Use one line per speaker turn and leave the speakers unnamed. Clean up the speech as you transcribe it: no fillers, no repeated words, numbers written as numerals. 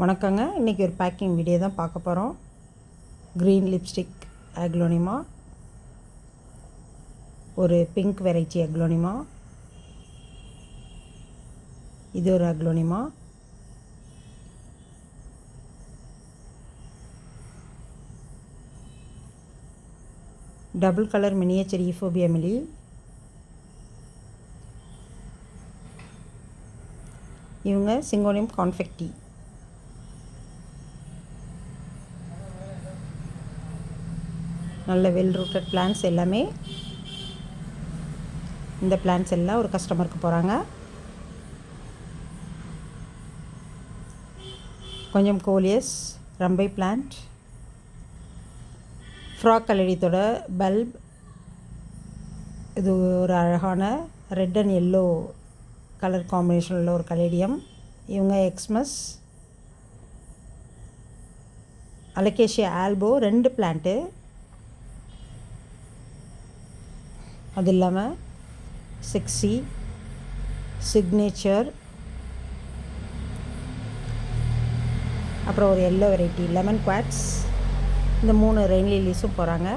வணக்கங்க. இன்றைக்கி ஒரு பேக்கிங் வீடியோ தான் பார்க்க போகிறோம். க்ரீன் லிப்ஸ்டிக் அக்லோனிமா, ஒரு பிங்க் வெரைட்டி அக்லோனிமா, இது ஒரு அக்லோனிமா, டபுள் கலர் மினியேச்சர் ஈஃபோபியா மிலி, இவங்க சிங்கோனியம் கான்ஃபெக்டி. நல்ல வெல் ரூட்டட் பிளான்ஸ் எல்லாமே. இந்த பிளான்ஸ் எல்லாம் ஒரு கஸ்டமருக்கு போகிறாங்க. கொஞ்சம் கோலியஸ் ரம்பை பிளான்ட், ஃப்ராக் கலடியத்தோட பல்ப், இது ஒரு அழகான red and yellow colour combination உள்ள ஒரு கலேடியம். இவங்க எக்ஸ்மஸ், அலகேஷியா ஆல்போ 2 பிளான்ட்டு. அது இல்லாமல் செக்ஸி, சிக்னேச்சர், அப்புறம் ஒரு எல்லோ வெரைட்டி லெமன் குவாட்ஸ், இந்த 3 ரெயின் லில்லிஸும் போகிறாங்க.